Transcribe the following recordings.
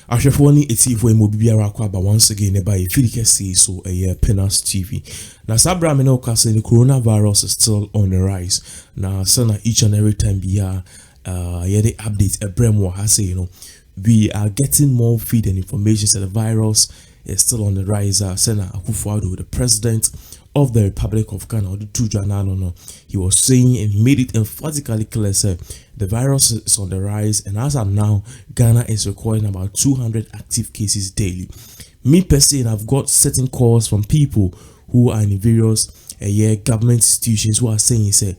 Ashafoni etivo imobibiara kwa ba once again eba ifirike see so Pinax TV. Na sabra me no kase the coronavirus is still on the rise. Na sana each and every time be the update ebremo ha say we are getting more feed and information that the virus is still on the rise. Sana Akufo-Addo, the president of the Republic of Ghana, he was saying and he made it emphatically clear that the virus is on the rise, and as of now, Ghana is recording about 200 active cases daily. Me per se, I've got certain calls from people who are in various government institutions who are saying, sir,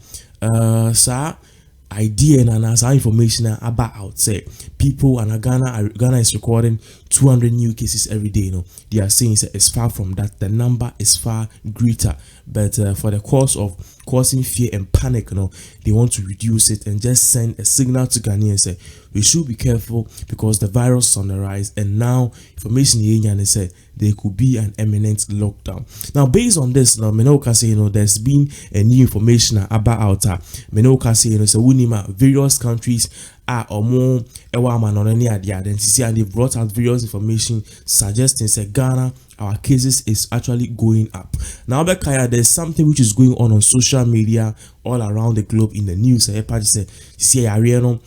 idea and as information about outside people, and Ghana is recording 200 new cases every day. They are saying it's far from that. The number is far greater, but for the cause of causing fear and panic, they want to reduce it and just send a signal to Ghanaians say we should be careful because the virus is on the rise, and now information said there could be an imminent lockdown. Now, based on this, Menoka say there's been a new information about outer Menoka say so various countries are or more and they brought out various information suggesting that Ghana, our cases is actually going up. Now, Bekaya, there's something which is going on social media all around the globe in the news. C0r0n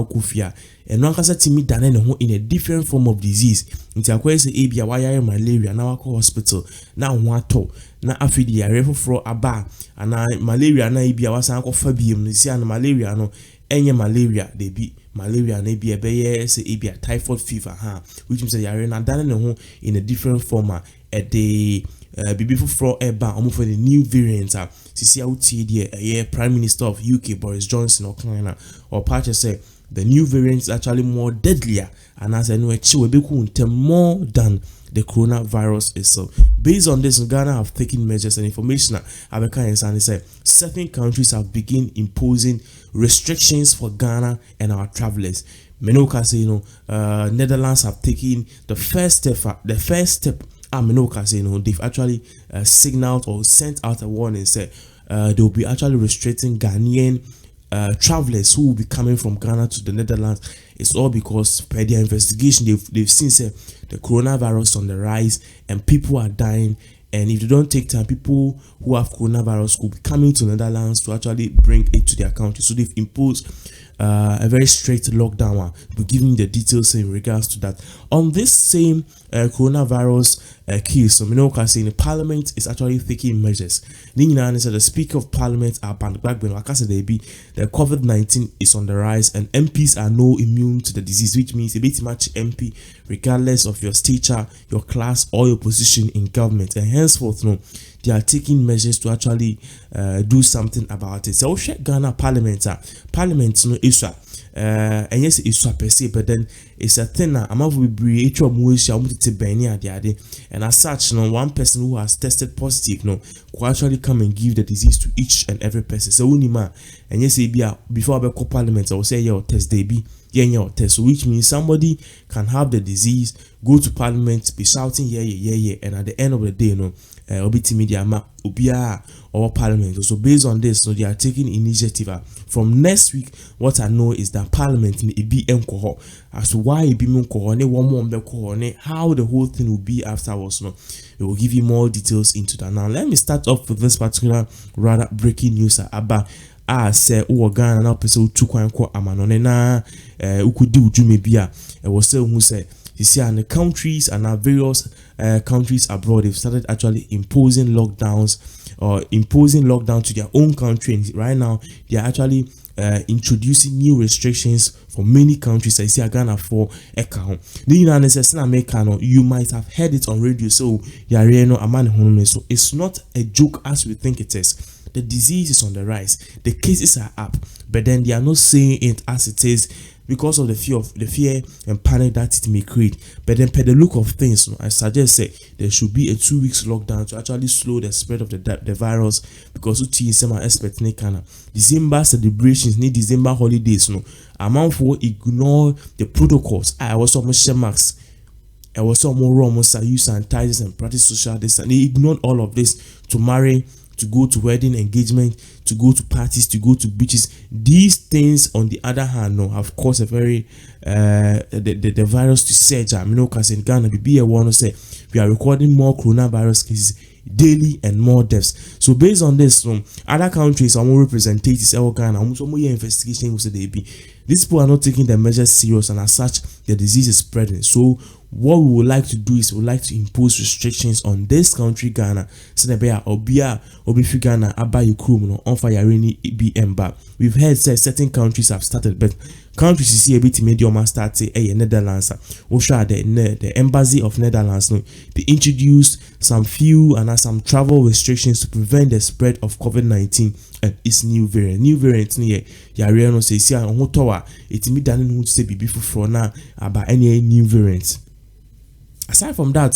Kufia and one kasa timi dane ne ho in a different form of disease. Nti akwa se ebia wayare malaria na wako hospital na ho ato na afidi yare foforo aba ana malaria na ebia wasan akɔfa biem si ana malaria no enye malaria de bi malaria na ebia beye se ebia typhoid fever which means yare na dane ne ho in a different form the bibi foforo eba omo for the new variant sisi awutie de Prime Minister of UK Boris Johnson or Pacha say the new variant is actually more deadlier, and as I know, it will be more than the coronavirus itself. Based on this, Ghana have taken measures and information. Abeka and Sani said certain countries have begun imposing restrictions for Ghana and our travelers. Menoka say, Netherlands have taken the first step. Menoka say, they've actually signaled or sent out a warning. Say they will be actually restricting Ghanaian travelers who will be coming from Ghana to the Netherlands. It's all because per their investigation they've seen the coronavirus on the rise and people are dying, and if they don't take time, people who have coronavirus will be coming to the Netherlands to actually bring it to their country. So they've imposed a very strict lockdown. We're giving the details in regards to that. On this same coronavirus case, so Minoka saying the Parliament is actually taking measures. The Speaker of Parliament the COVID-19 is on the rise and MPs are no immune to the disease, which means a bit much MP regardless of your stature, your class, or your position in government, and henceforth they are taking measures to actually do something about it. So Ghana Parliament no issue and yes it's per se, but then it's a thing and as such one person who has tested positive could actually come and give the disease to each and every person. So and yes before I go Parliament I will say your test they be test, so which means somebody can have the disease, go to Parliament, be shouting yeah, and at the end of the day or Parliament. So based on this, they are taking initiative from next week. What I know is that Parliament in be as to why be how the whole thing will be afterwards. It will give you more details into that. Now let me start off with this particular rather breaking news about say Ghana now person to kwanko amanone na ukudi ujume bia e was say who say you see and the countries and our various countries abroad, they've started actually imposing lockdown to their own country, and right now they are actually introducing new restrictions for many countries. I see Ghana for account. You might have heard it on radio. So so it's not a joke as we think it is. The disease is on the rise, the cases are up, but then they are not saying it as it is because of the fear and panic that it may create. But then per the look of things, I suggest there should be a 2 weeks lockdown to actually slow the spread of the virus, because some are expecting December celebrations, December holidays, amount for ignore the protocols. I was almost share marks. I was some more use sanitizers and practice social distance. They ignored all of this to marry to go to wedding engagement, to go to parties, to go to beaches. These things, on the other hand, no, have caused a very the virus to surge. I mean, because in Ghana, we want to say we are recording more coronavirus cases daily and more deaths. So based on this, other countries are more representatives of Ghana, almost more investigation will say they be. These people are not taking the measures serious, and as such, the disease is spreading. So what we would like to do is we would like to impose restrictions on this country, Ghana. So that Obi Ghana aba Ukraine on fire any BM back. We've heard say certain countries have started, but countries you see a bit medium start say Netherlands. The embassy of Netherlands they introduced some few and some travel restrictions to prevent the spread of COVID-19 and its new variant. New variant ni yare no say on hotowa etimi dane no say bibi for na about any new variant. Aside from that,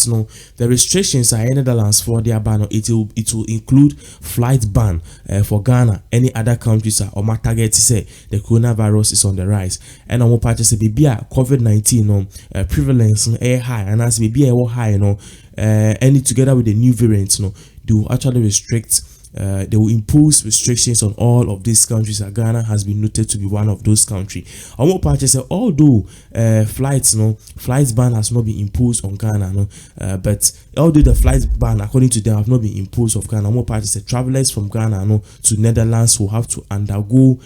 the restrictions are in Netherlands for their ban. It will include flight ban for Ghana. Any other countries are on my target to say the coronavirus is on the rise. And on my part, say baby COVID-19 prevalence high, and as baby high, and together with the new variants, they will actually restrict. They will impose restrictions on all of these countries. Ghana has been noted to be one of those countries. Although flight ban has not been imposed on Ghana, but although the flight ban, according to them, have not been imposed of Ghana, travelers from Ghana to Netherlands will have to undergo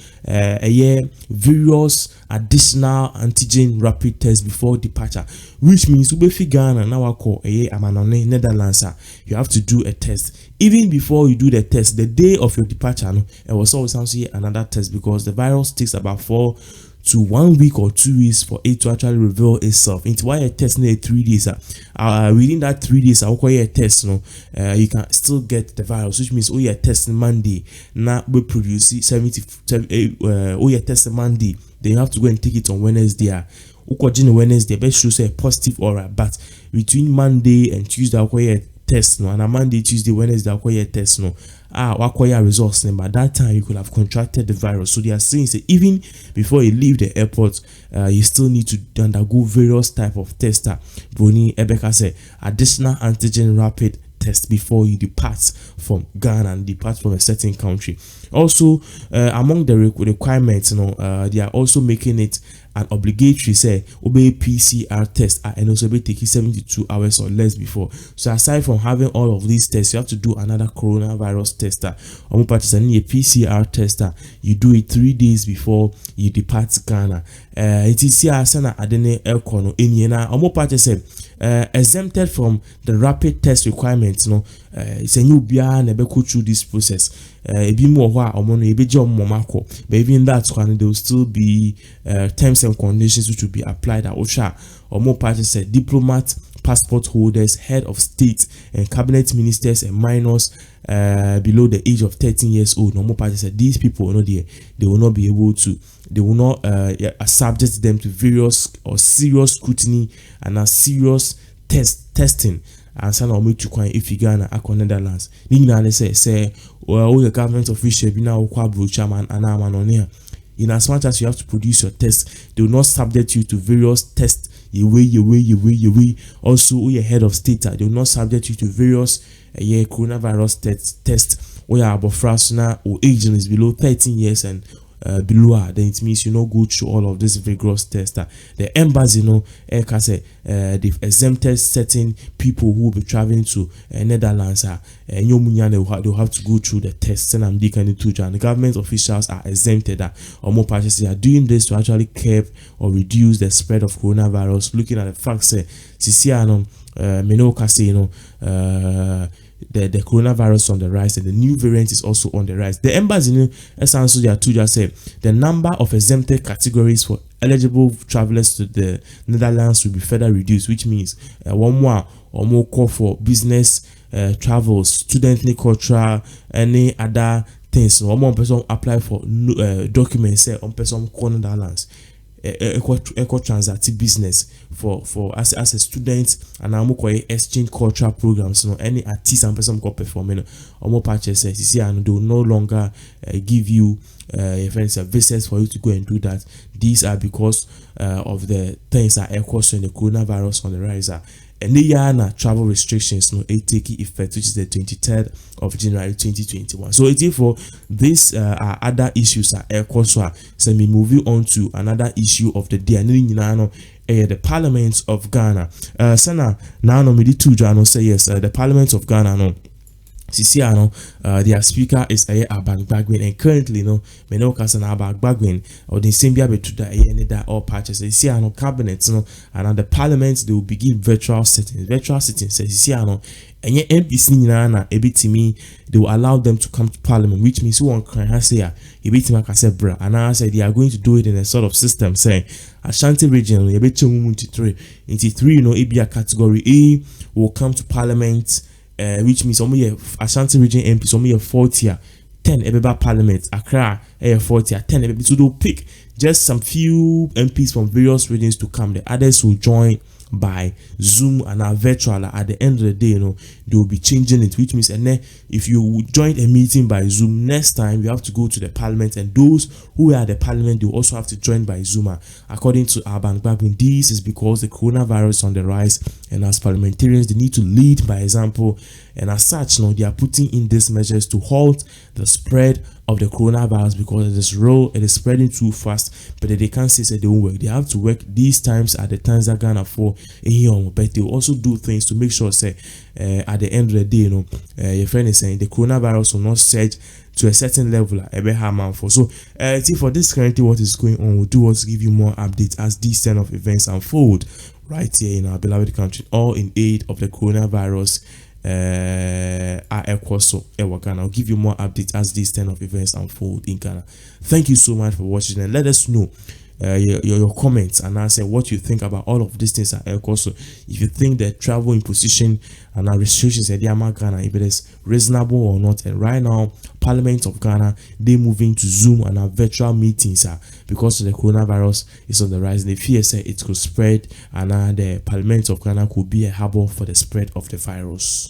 various additional antigen rapid tests before departure, which means Ghana now Netherlands, you have to do a test. Even before you do the test, the day of your departure, it was always another test, because the virus takes about 4 to 1 week or 2 weeks for it to actually reveal itself. Into why a test in 3 days. Within that 3 days, I'll call you a test. You can still get the virus, which means your test Monday. Now we produce 70. Your test Monday. Then you have to go and take it on Wednesday. Wednesday, best should say positive or but between Monday and Tuesday, I'll call you test and a Monday, Tuesday, Wednesday, I'll call you test acquire results. By that time you could have contracted the virus. So they are saying that even before you leave the airport, you still need to undergo various type of tests. Bruni Ebeka said additional antigen rapid test before you depart from Ghana and depart from a certain country. Also, among the requirements, they are also making it an obligatory say obey PCR test and also be taking 72 hours or less before. So aside from having all of these tests, you have to do another coronavirus tester. Or more a PCR tester. You do it 3 days before you depart Ghana. It is here sana adene elkono enyena. Or more exempted from the rapid test requirements. It's a new bia nebe go through this process. But even that one, there will still be terms and conditions which will be applied at OSHA. Or more parties said diplomat, passport holders, head of state, and cabinet ministers and minors below the age of 13 years old. No more parties said these people, they will not be able to. They will not subject them to various or serious scrutiny and a serious testing. And some of me to quite if you Ghana akwa Netherlands. Nina say all the government official be now kwa chairman and I'm on here. In as much as you have to produce your test, they will not subject you to various tests. You way. Also, your head of state, they will not subject you to various coronavirus tests. Where about frasna or age is below 13 years and below, then it means you know go through all of this vigorous test. The embassy, they've exempted certain people who will be traveling to Netherlands. They'll have to go through the tests. And the government officials are exempted. Or more parties are doing this to actually curb or reduce the spread of coronavirus. Looking at the facts, the coronavirus on the rise and the new variant is also on the rise. The embassy essentially they are to just say the number of exempted categories for eligible travelers to the Netherlands will be further reduced, which means one more or more call for business travels, student, cultural, any other things. One more person apply for documents say on person Netherlands. Eco transactive business for as a student and I'm exchange cultural programs. Any artist and person go performing or more patches says they will no longer give you visits for you to go and do that. These are because of the things that are causing the coronavirus on the rise. and the year travel restrictions no take effect, which is the 23rd of January 2021. So it is for this other issues are so me moving on to another issue of the day, the Parliament of Ghana. Sana now no me di two say yes, the Parliament of Ghana no C0r0n, their speaker is Abagbagwin, and currently me no kasa na Abagbagwin or the same bia betu that all patches C0r0n cabinet and the parliament they will begin virtual sittings says C0r0n and MPs na ebitimi they will allow them to come to parliament, which means one can say ebitimi akase bra, and I said they are going to do it in a sort of system saying Ashanti region ebetu into three ebia category A will come to parliament. Which means Ashanti region MPs only 40 10 Ebeba Parliament, Accra 40 10 Ebeba. So they'll pick just some few MPs from various regions to come. The others will join by Zoom and virtual. At the end of the day, they will be changing it, which means and then if you join a meeting by Zoom, next time you have to go to the parliament, and those who are at the parliament they will also have to join by Zoom. According to Urban Bagbin, this is because the coronavirus on the rise, and as parliamentarians they need to lead by example, and as such they are putting in these measures to halt the spread of the coronavirus, because it is spreading too fast. But they can't say that they won't work. They have to work these times at the times that Ghana for but they will also do things to make sure say at the end of the day your friend is saying the coronavirus will not surge to a certain level for. So for this currently what is going on, we'll do what to give you more updates as these kind of events unfold right here in our beloved country, all in aid of the coronavirus. I'll give you more updates as these 10 of events unfold in Ghana. Thank you so much for watching, and let us know your comments and answer what you think about all of these things at also. If you think the travel imposition and restrictions at Ghana, if it is reasonable or not. And right now, Parliament of Ghana, they moving to Zoom and our virtual meetings because of the coronavirus is on the rise. They fear say it could spread, and the Parliament of Ghana could be a harbor for the spread of the virus.